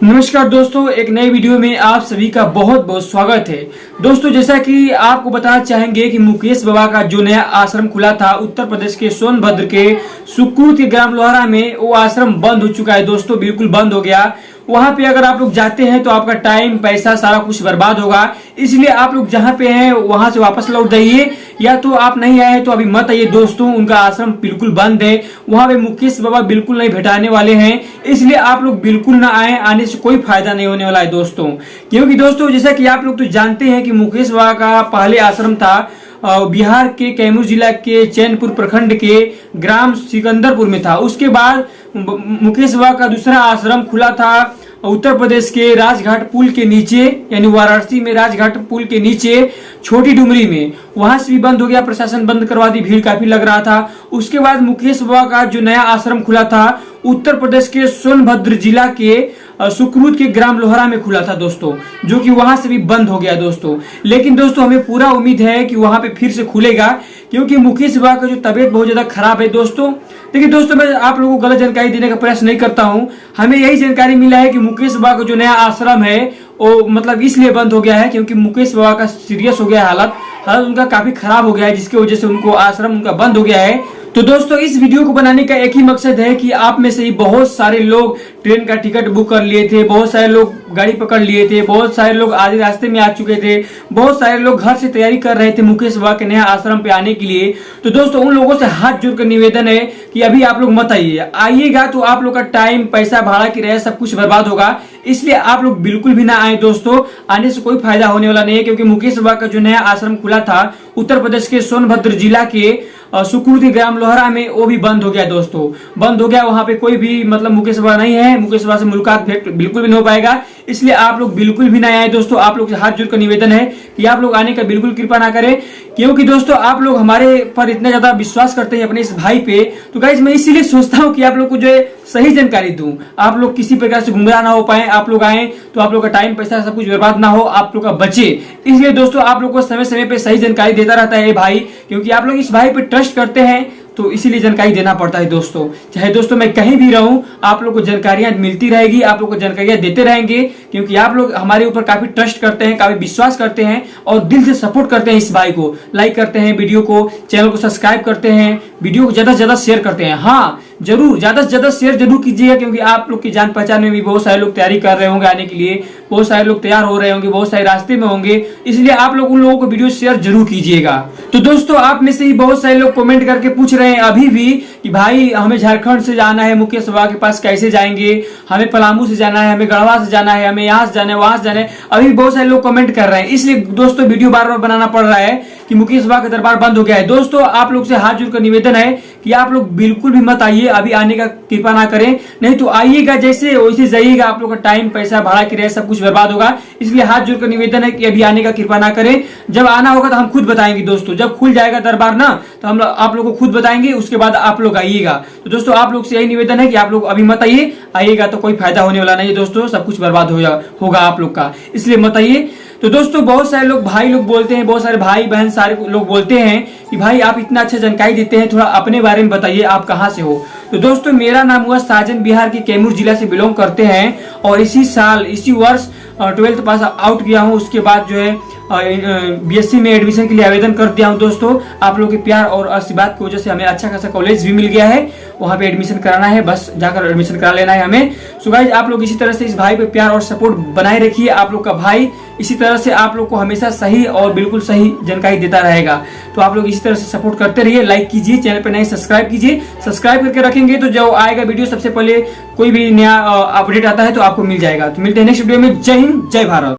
नमस्कार दोस्तों, एक नए वीडियो में आप सभी का बहुत बहुत स्वागत है। दोस्तों, जैसा कि आपको बताना चाहेंगे कि मुकेश बाबा का जो नया आश्रम खुला था उत्तर प्रदेश के सोनभद्र के सुकृत के ग्राम लोहारा में, वो आश्रम बंद हो चुका है दोस्तों, बिल्कुल बंद हो गया। वहां पे अगर आप लोग जाते हैं तो आपका टाइम पैसा सारा कुछ बर्बाद होगा, इसलिए आप लोग जहां पे हैं वहां से वापस लौट जाइए, या तो आप नहीं आए तो अभी मत आइए दोस्तों। उनका आश्रम बिल्कुल बंद है, वहां पे मुकेश बाबा बिल्कुल नहीं भेटाने वाले हैं, इसलिए आप लोग बिल्कुल ना आए। आने से कोई फायदा नहीं होने वाला है दोस्तों, क्योंकि दोस्तों जैसा कि आप लोग तो जानते हैं कि मुकेश बाबा का पहले आश्रम था बिहार के कैमूर जिला के चैनपुर प्रखंड के ग्राम सिकंदरपुर में था। उसके बाद मुकेश बाबा का दूसरा आश्रम खुला था उत्तर प्रदेश के राजघाट पुल के नीचे, यानी वाराणसी में राजघाट पुल के नीचे छोटी डुमरी में, वहां से भी बंद हो गया, प्रशासन बंद करवा दी, भीड़ काफी लग रहा था। उसके बाद मुकेश बाबा का जो नया आश्रम खुला था उत्तर प्रदेश के सोनभद्र जिला के सुकृत के ग्राम लोहारा में खुला था दोस्तों, जो कि वहां से भी बंद हो गया दोस्तों। लेकिन दोस्तों हमें पूरा उम्मीद है कि वहां पे फिर से खुलेगा, क्योंकि मुकेश बाबा का जो तबीयत बहुत ज्यादा खराब है दोस्तों। देखिए दोस्तों, मैं आप लोगों को गलत जानकारी देने का प्रयास नहीं करता हूं, हमें यही जानकारी मिला है कि मुकेश बाबा का जो नया आश्रम है वो मतलब इसलिए बंद हो गया है क्योंकि मुकेश बाबा का सीरियस हो गया, हालत उनका काफी खराब हो गया है, जिसकी वजह से उनको आश्रम उनका बंद हो गया है। तो दोस्तों इस वीडियो को बनाने का एक ही मकसद है कि आप में से ही बहुत सारे लोग ट्रेन का टिकट बुक कर लिए थे, बहुत सारे लोग गाड़ी पकड़ लिए थे, बहुत सारे लोग आधे रास्ते में आ चुके थे, बहुत सारे लोग घर से तैयारी कर रहे थे मुकेश बाबा के नया आश्रम पे आने के लिए। तो दोस्तों उन लोगों से हाथ जोड़कर निवेदन है कि अभी आप लोग मत आइए, आइएगा तो आप लोग का टाइम पैसा भाड़ा किराया सब कुछ बर्बाद होगा, इसलिए आप लोग बिल्कुल भी ना आए दोस्तों। आने से कोई फायदा होने वाला नहीं है, क्योंकि मुकेश बाबा का जो नया आश्रम खुला था उत्तर प्रदेश के सोनभद्र जिला के सुकृत ग्राम लोहारा में, वो भी बंद हो गया दोस्तों, बंद हो गया। वहां पे कोई भी मतलब मुकेश बाबा नहीं है, मुकेश बाबा से मुलाकात बिल्कुल भी नहीं हो पाएगा, इसलिए आप लोग बिल्कुल भी ना आए दोस्तों। आप लोग से हाथ जोड़कर निवेदन है कि आप लोग आने का बिल्कुल कृपा ना करें, क्योंकि दोस्तों आप लोग हमारे पर इतना ज्यादा विश्वास करते हैं अपने इस भाई पे। तो गाइस मैं इसीलिए सोचता हूँ कि आप लोग को जो है सही जानकारी दूं, आप लोग किसी प्रकार से गुमराह ना हो पाए, आप लोग आए तो आप लोग का टाइम पैसा सब कुछ बर्बाद ना हो, आप लोग का बचे। इसलिए दोस्तों आप लोग को समय समय पे सही जानकारी देता रहता है भाई, क्योंकि आप लोग इस भाई पे ट्रस्ट करते हैं, तो इसीलिए जानकारी देना पड़ता है दोस्तों। चाहे दोस्तों मैं कहीं भी रहूं, आप लोग को जानकारियां मिलती रहेगी, आप लोग को जानकारियां देते रहेंगे, क्योंकि आप लोग हमारे ऊपर काफी ट्रस्ट करते हैं, काफी विश्वास करते हैं और दिल से सपोर्ट करते हैं। इस भाई को लाइक करते हैं, वीडियो को, चैनल को सब्सक्राइब करते हैं, वीडियो को ज्यादा से ज्यादा शेयर करते हैं। हाँ जरूर, ज्यादा से ज्यादा शेयर जरूर कीजिएगा, क्योंकि आप लोग की जान पहचान में भी बहुत सारे लोग तैयारी कर रहे होंगे आने के लिए, बहुत सारे लोग तैयार हो रहे होंगे, बहुत सारे रास्ते में होंगे, इसलिए आप लोग उन लोगों को वीडियो शेयर जरूर कीजिएगा। तो दोस्तों आप में से ही बहुत सारे लोग कमेंट करके पूछ रहे हैं अभी भी कि भाई हमें झारखंड से जाना है, मुकेश बाबा के पास कैसे जाएंगे, हमें पलामू से जाना है, हमें गढ़वा से जाना है, हमें यहाँ से जाना है, वहां से जाना है। अभी बहुत सारे लोग कमेंट कर रहे हैं, इसलिए दोस्तों वीडियो बार बार बनाना पड़ रहा है कि मुकेश बाबा का दरबार बंद हो गया है। दोस्तों आप लोग से हाथ जोड़कर निवेदन है कि आप लोग बिल्कुल भी मत आइए, अभी आने का कृपा ना करें, नहीं तो आइएगा जैसे वैसे जाइएगा, आप लोग का टाइम पैसा भाड़ा किराया सब कुछ बर्बाद होगा। इसलिए हाथ जोड़कर निवेदन है कि अभी आने का कृपा ना करें, जब आना होगा तो हम खुद बताएंगे दोस्तों, जब खुल जाएगा दरबार ना तो हम आप लोग को खुद बताएंगे, उसके बाद आप लोग आइएगा। तो दोस्तों आप लोग से यही निवेदन है कि आप लोग अभी मत आइए, आइएगा तो कोई फायदा होने वाला नहीं है दोस्तों, सब कुछ बर्बाद होगा आप लोग का, इसलिए मत आइए। तो दोस्तों बहुत सारे लोग भाई लोग बोलते हैं, बहुत सारे भाई बहन सारे लोग बोलते हैं कि भाई आप इतना अच्छा जानकारी देते हैं, थोड़ा अपने बारे में बताइए, आप कहाँ से हो। तो दोस्तों मेरा नाम हुआ साजन, बिहार के कैमूर जिला से बिलोंग करते हैं, और इसी वर्ष 12th पास आउट किया हूँ। उसके बाद जो है बीएससी में एडमिशन के लिए आवेदन कर दिया हूँ दोस्तों। आप लोगों के प्यार और आशीर्वाद की वजह से हमें अच्छा खासा कॉलेज भी मिल गया है, वहां पे एडमिशन कराना है, बस जाकर एडमिशन करा लेना है हमें। सो गाइस आप लोग इसी तरह से इस भाई पे प्यार और सपोर्ट बनाए रखिए, आप लोग का भाई इसी तरह से आप लोग को हमेशा सही और बिल्कुल सही जानकारी देता रहेगा। तो आप लोग इसी तरह से सपोर्ट करते रहिए, लाइक कीजिए, चैनल पे नए सब्सक्राइब कीजिए, सब्सक्राइब करके रखेंगे तो जब आएगा वीडियो सबसे पहले कोई भी नया अपडेट आता है तो आपको मिल जाएगा। तो मिलते हैं नेक्स्ट वीडियो में। जय हिंद, जय भारत।